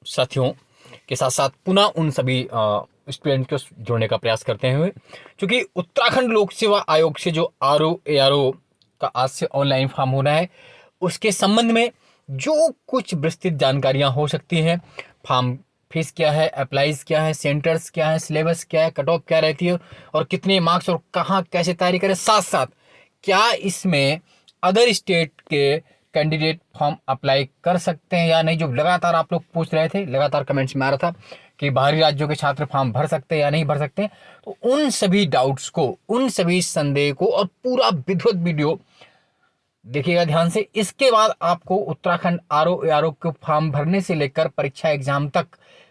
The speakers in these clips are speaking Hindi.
साथियों के साथ साथ पुनः उन सभी स्टूडेंट को जोड़ने का प्रयास करते हुए, क्योंकि उत्तराखंड लोक सेवा आयोग से जो RO ARO का आज से ऑनलाइन फॉर्म होना है, उसके संबंध में जो कुछ विस्तृत जानकारियां हो सकती हैं, फॉर्म फीस क्या है, अप्लाईज क्या है, सेंटर्स क्या है, सिलेबस क्या है, कट ऑफ क्या रहती है और कितने मार्क्स और कहाँ कैसे तैयारी करें, साथ साथ क्या इसमें अदर स्टेट के कैंडिडेट फॉर्म अप्लाई कर सकते हैं या नहीं, जो लगातार आप लोग पूछ रहे थे, लगातार कमेंट्स में आ रहा था कि बाहरी राज्यों के छात्र फॉर्म भर सकते हैं या नहीं भर सकते। तो उन सभी डाउट्स को, उन सभी संदेह को और पूरा विधिवत वीडियो देखिएगा ध्यान से। इसके बाद आपको उत्तराखंड RO ARO के फॉर्म भरने से लेकर परीक्षा एग्जाम तक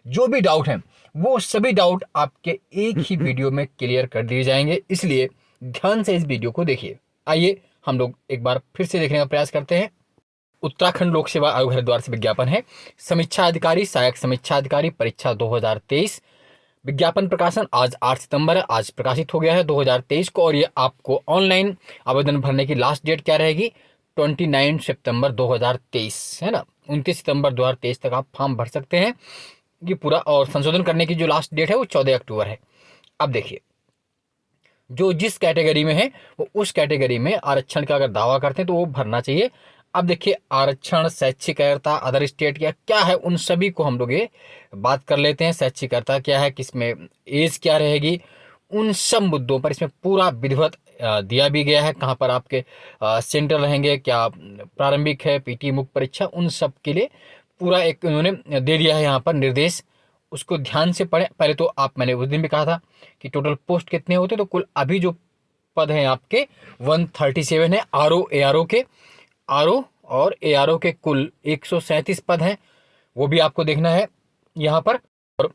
जो भी डाउट हैं, वो सभी डाउट आपके एक ही वीडियो में क्लियर कर दिए जाएंगे, इसलिए ध्यान से इस वीडियो को देखिए। आइए हम लोग एक बार फिर से देखने का प्रयास करते हैं। उत्तराखंड लोक सेवा आयोग हरिद्वार से विज्ञापन है, समीक्षा अधिकारी, सहायक समीक्षा अधिकारी परीक्षा 2023। विज्ञापन प्रकाशन आज 8 सितंबर है, आज प्रकाशित हो गया है 2023 को। और ये आपको ऑनलाइन आवेदन भरने की लास्ट डेट क्या रहेगी, 29 सितंबर 2023 है ना। 29 सितंबर 2023 तक आप फॉर्म भर सकते हैं ये पूरा। और संशोधन करने की जो लास्ट डेट है वो 14 अक्टूबर है। अब देखिए, जो जिस कैटेगरी में है वो उस कैटेगरी में आरक्षण का अगर दावा करते हैं तो वो भरना चाहिए। अब देखिए, आरक्षण, शैक्षिक अर्हता, अदर स्टेट क्या क्या है, उन सभी को हम लोग ये बात कर लेते हैं। शैक्षिक अर्हता क्या है, किसमें एज क्या रहेगी, उन सब मुद्दों पर इसमें पूरा विधिवत दिया भी गया है। कहाँ पर आपके सेंटर रहेंगे, क्या प्रारंभिक है, PT मुक्त परीक्षा, उन सब के लिए पूरा एक उन्होंने दे दिया है यहाँ पर निर्देश। उसको ध्यान से पढ़ें। पहले तो मैंने उस दिन भी कहा था कि टोटल पोस्ट कितने होते, तो कुल अभी जो पद हैं आपके 137 है RO ARO के। RO और ARO के कुल 137 पद हैं, वो भी आपको देखना है यहाँ पर। और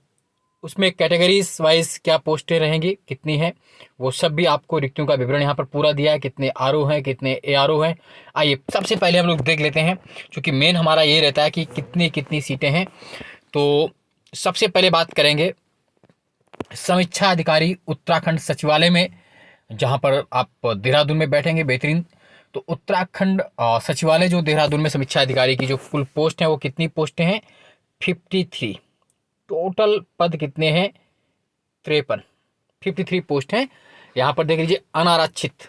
उसमें कैटेगरीज वाइज क्या पोस्टें रहेंगी, कितनी हैं, वो सब भी आपको रिक्तियों का विवरण यहाँ पर पूरा दिया है, कितने RO हैं, कितने ARO हैं। आइए सबसे पहले हम लोग देख लेते हैं, क्योंकि मेन हमारा ये रहता है कि कितनी कितनी सीटें हैं। तो सबसे पहले बात करेंगे समीक्षा अधिकारी उत्तराखंड सचिवालय में, जहां पर आप देहरादून में बैठेंगे, बेहतरीन। तो उत्तराखंड सचिवालय जो देहरादून में समीक्षा अधिकारी की जो कुल पोस्ट है वो कितनी पोस्टें हैं, 53। टोटल पद कितने हैं, 53, 53 पोस्ट हैं। यहाँ पर देख लीजिए, अनारक्षित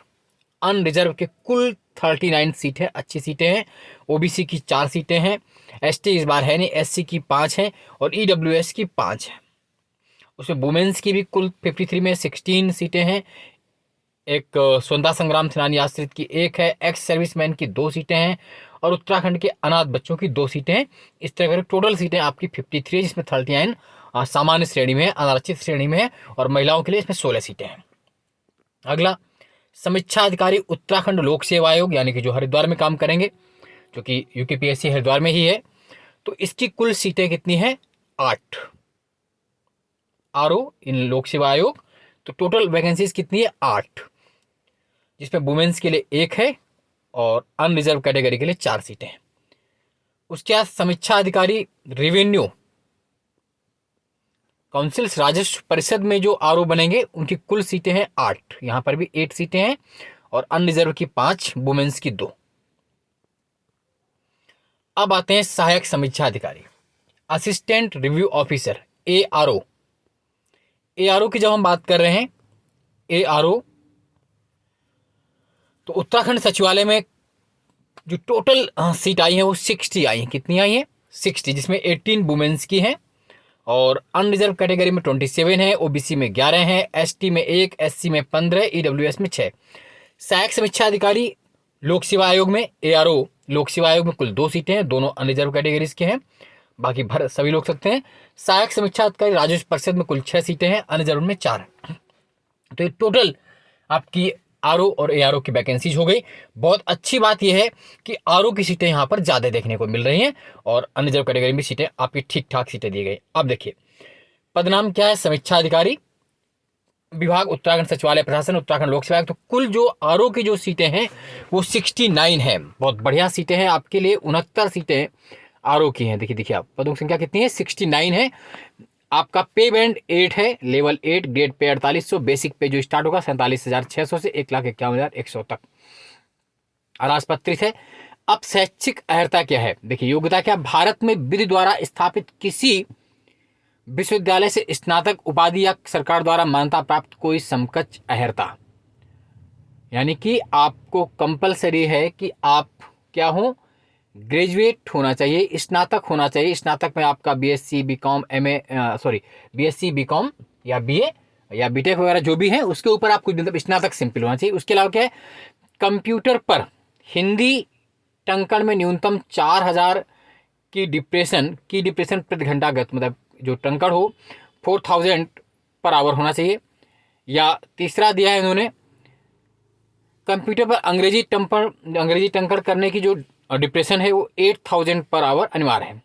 अनरिजर्व के कुल 39 सीट है, अच्छी सीटें हैं। OBC की 4 सीटें हैं, ST इस बार है नहीं, SC की 5 हैं और EWS की 5 है। उसमें वुमेन्स की भी कुल 53 में 16 सीटें हैं। एक स्वतंत्रता संग्राम सेनानी आश्रित की 1 है, एक्स सर्विसमैन की 2 सीटें हैं और उत्तराखंड के अनाथ बच्चों की 2 सीटें हैं। इस तरह टोटल सीटें आपकी 53 है, जिसमें 39 सामान्य श्रेणी में है, अनारक्षित श्रेणी में है, और महिलाओं के लिए इसमें 16 सीटें हैं। अगला, समीक्षा अधिकारी उत्तराखंड लोक सेवा आयोग, यानी कि जो हरिद्वार में काम करेंगे, जो कि UKPSC हरिद्वार में ही है। तो इसकी कुल सीटें कितनी हैं, 8 RO इन लोक सेवा आयोग। तो टोटल वैकेंसीज कितनी है, 8, जिसमें वुमेन्स के लिए 1 है और अनरिजर्व कैटेगरी के लिए 4 सीटें हैं। उसके बाद समीक्षा अधिकारी रेवेन्यू काउंसिल्स, राजस्व परिषद में जो RO बनेंगे उनकी कुल सीटें हैं 8, यहाँ पर भी 8 सीटें हैं और अनरिजर्व की 5, वुमेन्स की 2। अब आते हैं सहायक समीक्षा अधिकारी, assistant review officer, ARO। ARO की जब हम बात कर रहे हैं, ARO तो उत्तराखंड सचिवालय में जो टोटल सीट आई है वो 60 आई हैं। कितनी आई हैं, 60, जिसमें 18 वुमेन्स की हैं और अनरिजर्व कैटेगरी में 27 है, OBC में 11 है, ST में 1, SC में 15, EWS में 6। सहायक समीक्षा अधिकारी लोक सेवा आयोग में, ARO लोक सेवा आयोग में कुल 2 सीटें हैं, दोनों अनरिजर्व कैटेगरीज के हैं, बाकी भर सभी लोग सकते हैं। सहायक समीक्षा अधिकारी राजस्व परिषद में कुल 6 सीटें हैं, अनरिजर्व में 4 है। तो ये टोटल आपकी RO और ARO की वैकेंसीज हो गई। बहुत अच्छी बात यह है कि RO की सीटें यहाँ पर ज़्यादा देखने को मिल रही हैं और अनरिजर्व कैटेगरी में सीटें आपकी ठीक ठाक सीटें दी गई। अब देखिए, पदनाम क्या है, समीक्षा अधिकारी विभाग, उत्तराखंड सचिवालय प्रशासन, उत्तराखंड लोक सेवा आयोग। तो कुल जो RO की जो सीटें हैं वो 69 है। बहुत बढ़िया सीटें हैं आपके लिए, 69 सीटें RO की हैं। देखिए आप, पदों की संख्या कितनी है, 69 है। आपका पे बैंड 8 है, लेवल 8, ग्रेड पे 4800, बेसिक पे जो स्टार्ट होगा 47,600 से 1,51,100 तक। अराजपत्रित है, अब शैक्षिक अर्हता क्या है? देखिए, योग्यता क्या? भारत में विधि द्वारा स्थापित किसी विश्वविद्यालय से स्नातक उपाधि या सरकार द्वारा मान्यता प्राप्त कोई समकक्ष अर्हता, यानी कि आपको कंपलसरी है कि आप क्या हो, ग्रेजुएट होना चाहिए, स्नातक होना चाहिए। स्नातक में आपका BSc BCom MA BSc BCom या बीए या बीटेक वगैरह जो भी है, उसके ऊपर आपको मतलब स्नातक सिंपल होना चाहिए। उसके अलावा क्या है, कंप्यूटर पर हिंदी टंकण में न्यूनतम 4000 की डिप्रेशन प्रति घंटागत, मतलब जो टंकण हो 4000 पर आवर होना चाहिए। या तीसरा दिया है इन्होंने, कंप्यूटर पर अंग्रेजी टंकण करने की जो डिप्रेशन है वो 8000 पर आवर अनिवार्य है।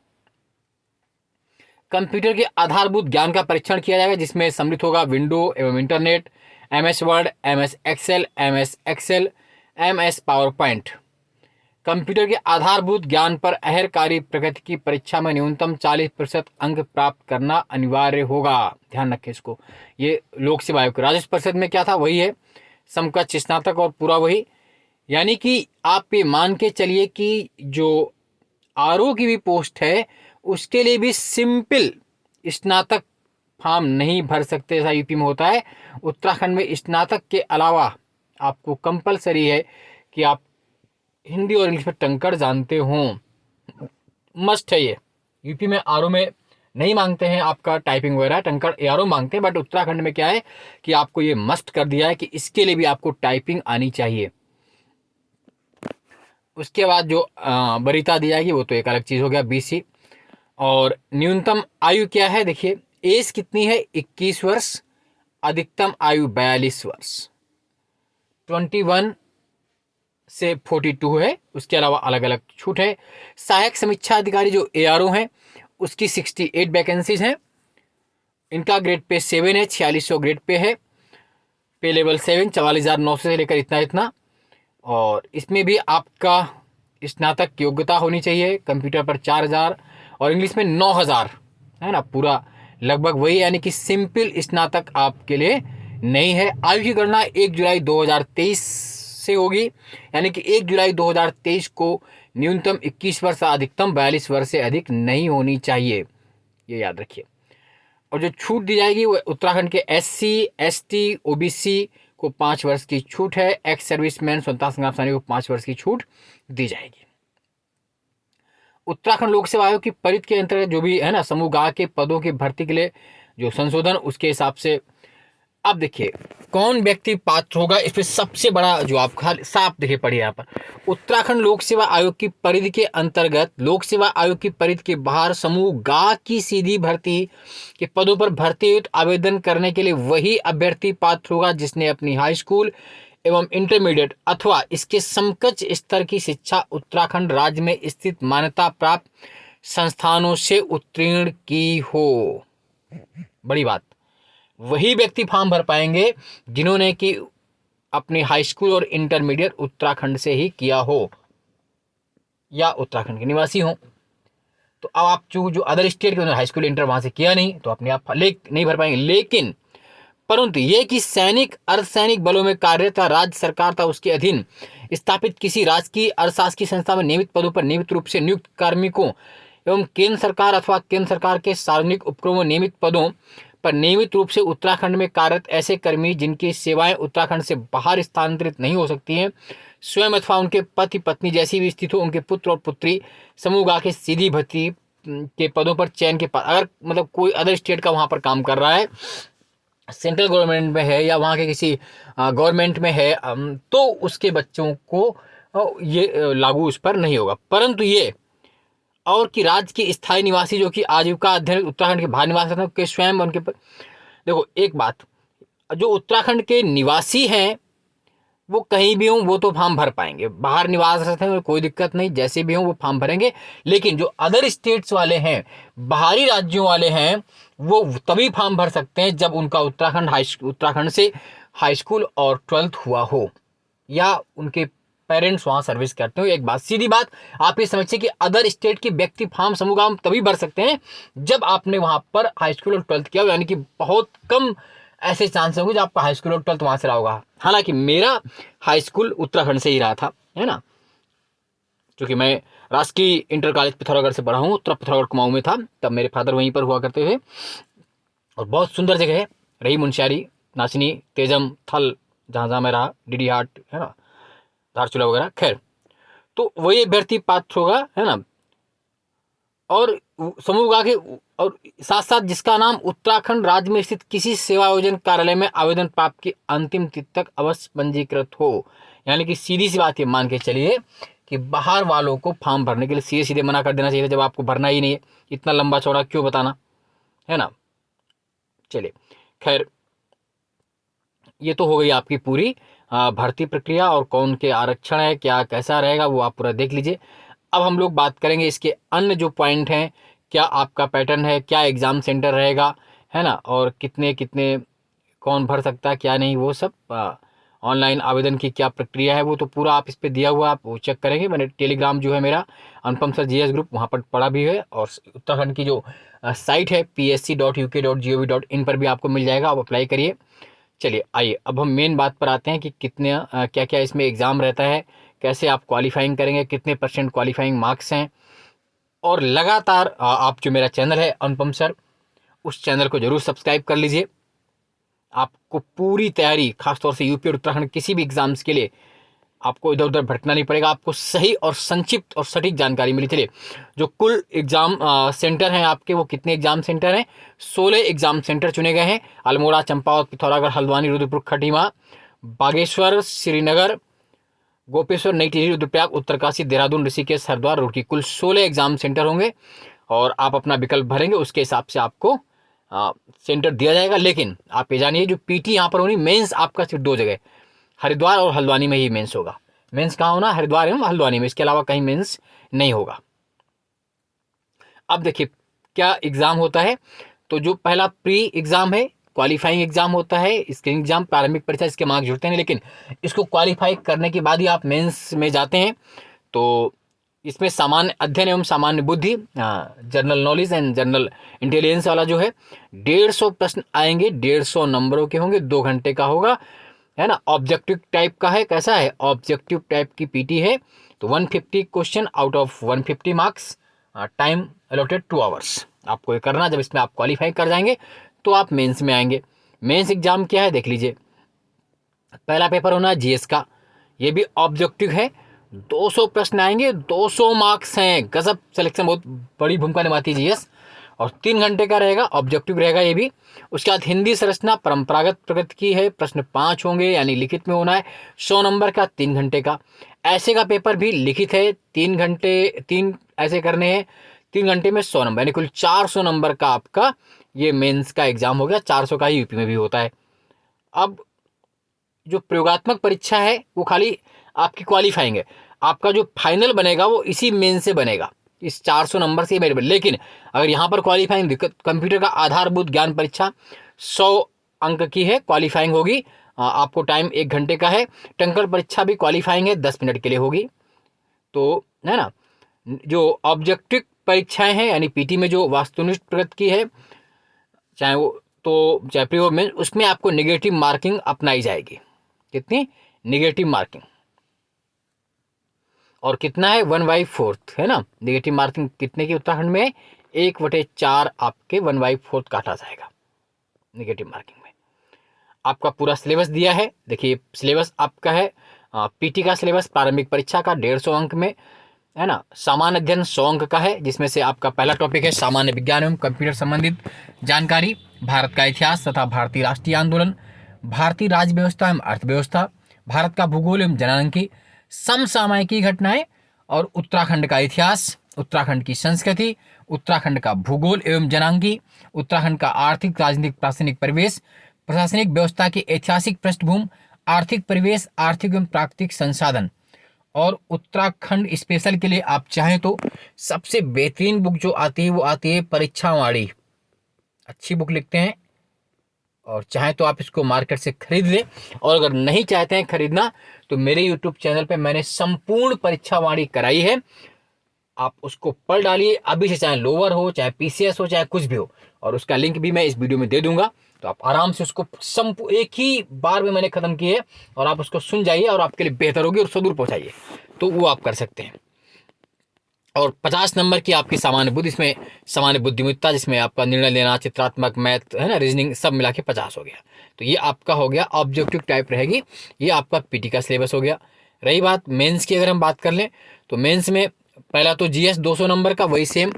कंप्यूटर के आधारभूत ज्ञान का परीक्षण किया जाएगा, जिसमें सम्मिलित होगा विंडो एवं internet, MS Word, MS Excel, MS PowerPoint. Computer के आधारभूत ज्ञान पर अहरकारी प्रगति की परीक्षा में न्यूनतम 40% अंक प्राप्त करना अनिवार्य होगा। ध्यान रखें इसको। ये लोक सेवा आयोग, राजस्व परिषद में क्या था वही है, समकक्ष स्नातक और पूरा वही। यानी कि आप ये मान के चलिए कि जो आरओ की भी पोस्ट है उसके लिए भी सिंपल स्नातक फॉर्म नहीं भर सकते, ऐसा यूपी में होता है। उत्तराखंड में स्नातक के अलावा आपको कंपलसरी है कि आप हिंदी और इंग्लिश में टंकण जानते हों, मस्ट है ये। यूपी में आरओ में नहीं मांगते हैं आपका टाइपिंग वगैरह, टंकण एआरओ मांगते हैं, बट उत्तराखंड में क्या है कि आपको ये मस्ट कर दिया है कि इसके लिए भी आपको टाइपिंग आनी चाहिए। उसके बाद जो वरीयता दी जाएगी वो तो एक अलग चीज़ हो गया, बीसी। और न्यूनतम आयु क्या है, देखिए एज कितनी है, 21 वर्ष, अधिकतम आयु 42 वर्ष, 21 से 42 है। उसके अलावा अलग अलग छूट है। सहायक समीक्षा अधिकारी जो एआरओ हैं उसकी 68 वैकेंसीज हैं। इनका ग्रेड पे 7 है, 4600 ग्रेड पे है, पे लेवल 7, 44,900 से लेकर इतना। और इसमें भी आपका स्नातक की योग्यता होनी चाहिए, कंप्यूटर पर 4000 और इंग्लिश में 9000, है ना, पूरा लगभग वही, यानी कि सिंपल स्नातक आपके लिए नहीं है। आयु की गणना 1 जुलाई 2023 से होगी, यानी कि 1 जुलाई 2023 को न्यूनतम 21 वर्ष, अधिकतम 42 वर्ष से अधिक नहीं होनी चाहिए, ये याद रखिए। और जो छूट दी जाएगी वो उत्तराखंड के SC ST OBC को 5 वर्ष की छूट है। एक्स सर्विसमैन स्वतंत्रता संग्राम सेनानी को 5 वर्ष की छूट दी जाएगी। उत्तराखंड लोक सेवा आयोग की परिधि के अंतर्गत जो भी है ना समूह गा के पदों की भर्ती के लिए जो संशोधन, उसके हिसाब से अब देखिए कौन व्यक्ति पात्र होगा। इस पर सबसे बड़ा जो आप साफ देखिए पढ़िए यहाँ पर, उत्तराखंड लोक सेवा आयोग की परिधि के अंतर्गत लोक सेवा आयोग की परिधि के बाहर समूह गा की सीधी भर्ती के पदों पर भर्ती आवेदन करने के लिए वही अभ्यर्थी पात्र होगा जिसने अपनी हाई स्कूल एवं इंटरमीडिएट अथवा इसके समकक्ष स्तर की शिक्षा उत्तराखंड राज्य में स्थित मान्यता प्राप्त संस्थानों से उत्तीर्ण की हो। बड़ी बात, वही व्यक्ति फॉर्म भर पाएंगे जिन्होंने कि अपनी हाई स्कूल और इंटरमीडिएट उत्तराखंड से ही किया हो या उत्तराखंड के निवासी हो। तो अब आप जो अदर स्टेट के हाई स्कूल इंटर वहां से किया नहीं तो अपने आप नहीं भर पाएंगे। लेकिन परंतु ये कि सैनिक अर्धसैनिक बलों में कार्यरत राज्य सरकार था उसके अधीन स्थापित किसी राजकीय अर्धशासकीय संस्था में नियमित पदों पर नियमित रूप से नियुक्त कार्मिकों एवं केंद्र सरकार अथवा केंद्र सरकार के सार्वजनिक उपक्रमों नियमित पदों पर नियमित रूप से उत्तराखंड में कार्यरत ऐसे कर्मी जिनकी सेवाएं उत्तराखंड से बाहर स्थानांतरित नहीं हो सकती हैं, स्वयं अथवा उनके पति पत्नी जैसी भी स्थिति हो, उनके पुत्र और पुत्री समूह गा के सीधी भर्ती के पदों पर चयन के बाद अगर मतलब कोई अदर स्टेट का वहां पर काम कर रहा है, सेंट्रल गवर्नमेंट में है या वहाँ के किसी गवर्नमेंट में है, तो उसके बच्चों को ये लागू उस पर नहीं होगा। परंतु ये और कि राज्य के स्थायी निवासी जो कि आजीविका अध्ययन उत्तराखंड के बाहर निवास करते हैं के स्वयं उनके देखो एक बात, जो उत्तराखंड के निवासी हैं वो कहीं भी हों वो तो फॉर्म भर पाएंगे, बाहर निवास रहते हैं कोई दिक्कत नहीं, जैसे भी हों वो फॉर्म भरेंगे। लेकिन जो अदर स्टेट्स वाले हैं, बाहरी राज्यों वाले हैं, वो तभी फॉर्म भर सकते हैं जब उनका उत्तराखंड से हाई स्कूल और 12th हुआ हो या उनके पेरेंट्स वहाँ सर्विस करते हो। एक बात सीधी बात आप ये समझिए कि अदर स्टेट के व्यक्ति फॉर्म समूह हम तभी भर सकते हैं जब आपने वहाँ पर हाई स्कूल और 12th किया हो, यानी कि बहुत कम ऐसे चांस होंगे जब आपका हाई स्कूल और 12th वहाँ से रहा होगा। हालांकि मेरा हाई स्कूल उत्तराखंड से ही रहा था, है ना, क्योंकि मैं राजकीय इंटर कॉलेज पिथौरागढ़ से पढ़ा हूँ, उत्तर पिथौरागढ़ कुमाऊं में था, तब मेरे फादर वहीं पर हुआ करते थे। और बहुत सुंदर जगह है, रही मुंशियारी, नाचनी, तेजम, थल, जहाँ जहाँ मैं रहा, डीडी हाट है ना, धारचूला वगैरह। खैर, तो वही अभ्यर्थी पात्र होगा, है ना। और समूह आगे, और साथ साथ जिसका नाम उत्तराखंड राज्य में स्थित किसी सेवा आयोजन कार्यालय में आवेदन प्राप्त की अंतिम तिथि तक अवश्य पंजीकृत हो। यानी कि सीधी सी बात ये मान के चलिए कि बाहर वालों को फॉर्म भरने के लिए सीधे सीधे मना कर देना चाहिए, जब आपको भरना ही नहीं है, इतना लंबा चौड़ा क्यों बताना, है ना। चलिए, खैर, ये तो हो गई आपकी पूरी भर्ती प्रक्रिया, और कौन के आरक्षण है, क्या कैसा रहेगा, वो आप पूरा देख लीजिए। अब हम लोग बात करेंगे इसके अन्य जो पॉइंट हैं, क्या आपका पैटर्न है, क्या एग्ज़ाम सेंटर रहेगा, है ना, और कितने कितने कौन भर सकता है, क्या नहीं, वो सब ऑनलाइन आवेदन की क्या प्रक्रिया है, वो तो पूरा आप इस पर दिया हुआ, आप वो चेक करेंगे। मैंने टेलीग्राम जो है मेरा अनुपम सर जीएस ग्रुप, वहाँ पर पढ़ा भी है, और उत्तराखंड की जो साइट है psc.uk.gov.in पर भी आपको मिल जाएगा, आप अप्लाई करिए। चलिए, आइए अब हम मेन बात पर आते हैं कि कितने क्या क्या इसमें एग्ज़ाम रहता है, कैसे आप क्वालिफाइंग करेंगे, कितने % क्वालिफाइंग मार्क्स हैं। और लगातार आप जो मेरा चैनल है अनुपम सर, उस चैनल को जरूर सब्सक्राइब कर लीजिए। आपको पूरी तैयारी, खासतौर से यूपी और उत्तराखंड किसी भी एग्जाम्स के लिए आपको इधर उधर भटकना नहीं पड़ेगा, आपको सही और संक्षिप्त और सटीक जानकारी मिली। चलिए, जो कुल एग्जाम सेंटर हैं आपके, वो कितने एग्जाम सेंटर हैं? 16 एग्जाम सेंटर चुने गए हैं। अल्मोड़ा, चंपावत, पिथौरागढ़, हल्द्वानी, रुद्रपुर, खटीमा, बागेश्वर, श्रीनगर, गोपेश्वर, नई टिहरी, रुद्रप्रयाग, उत्तरकाशी, देहरादून, ऋषिकेश, हरिद्वार, रुड़की, कुल 16 एग्जाम सेंटर होंगे। और आप अपना विकल्प भरेंगे, उसके हिसाब से आपको सेंटर दिया जाएगा। लेकिन आप ये जानिए, जो पीटी यहाँ पर होनी, मेंस आपका सिर्फ 2 जगह, हरिद्वार और हल्द्वानी में ही मेंस होगा। मेंस कहाँ होना? हरिद्वार एवं हल्द्वानी में, इसके अलावा कहीं मेंस नहीं होगा। अब देखिए क्या एग्जाम होता है। तो जो पहला प्री एग्जाम है, क्वालिफाइंग एग्जाम होता है, स्क्रीनिंग एग्जाम, प्रारंभिक परीक्षा, इसके मार्क्स जुड़ते हैं, लेकिन इसको क्वालिफाई करने के बाद ही आप मेंस में जाते हैं। तो इसमें सामान्य अध्ययन एवं सामान्य बुद्धि, general knowledge and general intelligence वाला जो है, 150 प्रश्न आएंगे, 150 नंबरों के होंगे, 2 घंटे का होगा, है ना। ऑब्जेक्टिव टाइप का है, कैसा है? ऑब्जेक्टिव टाइप की पीटी है। तो 150 question out of 150 marks, time allotted 2 hours आपको ये करना। जब इसमें आप क्वालिफाई कर जाएंगे तो आप मेंस में आएंगे। मेंस एग्जाम क्या है देख लीजिए। पहला पेपर होना है जीएस का, ये भी ऑब्जेक्टिव है, 200 प्रश्न आएंगे, 200 मार्क्स हैं। गजब सिलेक्शन, बहुत बड़ी भूमिका निभाती है जीएस। और 3 घंटे का रहेगा, ऑब्जेक्टिव रहेगा ये भी। उसके बाद हिंदी संरचना परंपरागत प्रगति की है, प्रश्न 5 होंगे, यानी लिखित में होना है, 100 नंबर का, 3 घंटे का। ऐसे का पेपर भी लिखित है, 3 घंटे, 3 ऐसे करने हैं, 3 घंटे में 100 नंबर, यानी कुल 400 नंबर का आपका ये मेंस का एग्जाम हो गया। 400 का ही यूपी में भी होता है। अब जो प्रयोगात्मक परीक्षा है वो खाली आपकी क्वालिफाइंग है, आपका जो फाइनल बनेगा वो इसी मेन से बनेगा, इस 400 नंबर से मेरे। लेकिन अगर यहाँ पर क्वालिफाइंग दिक्कत, कंप्यूटर का आधारभूत ज्ञान परीक्षा 100 अंक की है, क्वालिफाइंग होगी, आपको टाइम 1 घंटे का है। टंकल परीक्षा भी क्वालिफाइंग है, 10 मिनट के लिए होगी, तो है ना। जो ऑब्जेक्टिव परीक्षाएं हैं, यानी पीटी में जो वास्तुनिष्ठ प्रगति की है, चाहे वो तो चाहे प्री हो मेन, उसमें आपको नेगेटिव मार्किंग अपनाई जाएगी। कितनी? Negative marking. और कितना है? 1/4, है ना। नेगेटिव मार्किंग कितने की उत्तराखंड में? 1/4 आपके 1/4 काटा जाएगा नेगेटिव मार्किंग में। आपका पूरा सिलेबस दिया है, देखिए सिलेबस आपका है, पीटी का सिलेबस प्रारंभिक परीक्षा का 150 अंक में, है ना। सामान्य अध्ययन 100 अंक का है, जिसमें से आपका पहला टॉपिक है सामान्य विज्ञान एवं कंप्यूटर संबंधित जानकारी, भारत का इतिहास तथा भारतीय राष्ट्रीय आंदोलन, भारतीय राज्य व्यवस्था एवं अर्थव्यवस्था, भारत का भूगोल एवं जनांकी, समसामयिकी घटनाएं, और उत्तराखंड का इतिहास, उत्तराखंड की संस्कृति, उत्तराखंड का भूगोल एवं जनांकी, उत्तराखंड का आर्थिक राजनीतिक प्राथमिक परिवेश, प्रशासनिक व्यवस्था की ऐतिहासिक पृष्ठभूमि, आर्थिक परिवेश, आर्थिक एवं प्राकृतिक संसाधन। और उत्तराखंड स्पेशल के लिए आप चाहें तो सबसे बेहतरीन बुक जो आती है वो आती है परीक्षावाणी, अच्छी बुक लिखते हैं, और चाहे तो आप इसको मार्केट से खरीद लें। और अगर नहीं चाहते हैं खरीदना तो मेरे यूट्यूब चैनल पे मैंने संपूर्ण परीक्षावाणी कराई है, आप उसको पढ़ डालिए अभी से, चाहे लोअर हो, चाहे पीसीएस हो, चाहे कुछ भी हो, और उसका लिंक भी मैं इस वीडियो में दे दूंगा। तो आप आराम से उसको एक ही बार में मैंने खत्म की है, और आप उसको सुन जाइए और आपके लिए बेहतर होगी, और सुदूर पहुंचाइए, तो वो आप कर सकते हैं। और 50 नंबर की आपकी सामान्य बुद्धि, इसमें सामान्य बुद्धिमत्ता, जिसमें आपका निर्णय लेना, चित्रात्मक, मैथ, है ना, रीजनिंग, सब मिला के 50 हो गया। तो ये आपका हो गया ऑब्जेक्टिव टाइप रहेगी, ये आपका पीटी का सिलेबस हो गया। रही बात मेंस की, अगर हम बात कर लें तो मेंस में पहला तो जीएस 200 नंबर का, वही सेम,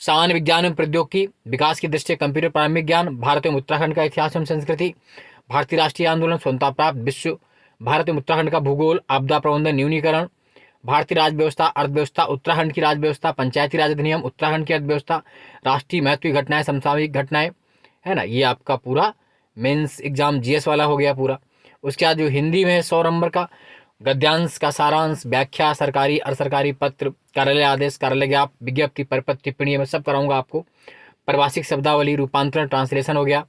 सामान्य विज्ञान एवं प्रौद्योगिकी, विकास की दृष्टि से कंप्यूटर, प्रारंभिक ज्ञान, भारत एवं उत्तराखंड का इतिहास एवं संस्कृति, भारतीय राष्ट्रीय आंदोलन, स्वतंत्रता प्राप्त, विश्व, भारत एवं उत्तराखंड का भूगोल, आपदा प्रबंधन, न्यूनीकरण, भारतीय राज्य व्यवस्था, अर्थव्यवस्था, उत्तराखंड की राज्य व्यवस्था, पंचायती राज अधिनियम, उत्तराखंड की अर्थव्यवस्था, राष्ट्रीय महत्व की घटनाएं, समसामयिक घटनाएं, है ना, ये आपका पूरा मेंस एग्जाम जीएस वाला हो गया पूरा। उसके बाद जो हिंदी में है 100 नंबर का, गद्यांश का सारांश, व्याख्या, सरकारी अर्धसरकारी पत्र, कार्यालय आदेश, कार्यालय विज्ञप्ति, परिपत्र, टिप्पणी, मैं सब कराऊंगा आपको। परिभाषिक शब्दावली, रूपांतरण, ट्रांसलेशन हो गया।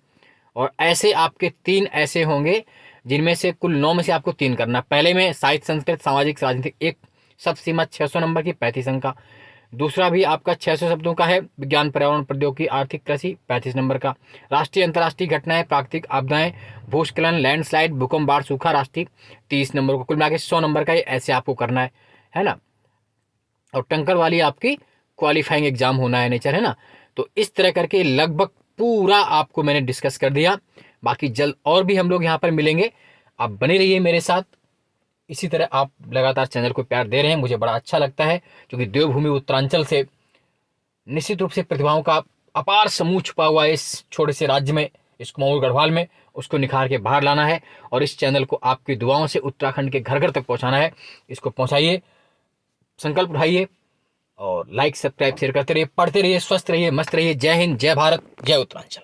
और ऐसे आपके 3 ऐसे होंगे जिनमें से कुल 9 में से आपको 3 करना। पहले में साहित्य, संस्कृत, सामाजिक, राजनीतिक, एक सब सीमा 600 नंबर की 35 अंक का। दूसरा भी आपका 600 शब्दों का है, विज्ञान, पर्यावरण, प्रौद्योगिकी, आर्थिक, कृषि, 35 नंबर का। राष्ट्रीय अंतर्राष्ट्रीय घटनाएं, प्राकृतिक आपदाएं, भूस्खलन, लैंडस्लाइड, भूकंप, बाढ़, सूखा, राष्ट्रीय, 30 नंबर को। कुल मिला के 100 नंबर का ये ऐसे आपको करना है ना। और टंकर वाली आपकी क्वालिफाइंग एग्जाम होना है, नेचर, है ना। तो इस तरह करके लगभग पूरा आपको मैंने डिस्कस कर दिया। बाकी जल्द और भी हम लोग यहाँ पर मिलेंगे, आप बने रहिए मेरे साथ। इसी तरह आप लगातार चैनल को प्यार दे रहे हैं, मुझे बड़ा अच्छा लगता है, क्योंकि देवभूमि उत्तरांचल से निश्चित रूप से प्रतिभाओं का अपार समूह छुपा हुआ है इस छोटे से राज्य में, इस कुमाऊं गढ़वाल में, उसको निखार के बाहर लाना है। और इस चैनल को आपकी दुआओं से उत्तराखंड के घर घर तक पहुंचाना है। इसको पहुंचाइए, संकल्प उठाइए, और लाइक, सब्सक्राइब, शेयर करते रहिए, पढ़ते रहिए, स्वस्थ रहिए, मस्त रहिए। जय हिंद, जय भारत, जय उत्तरांचल।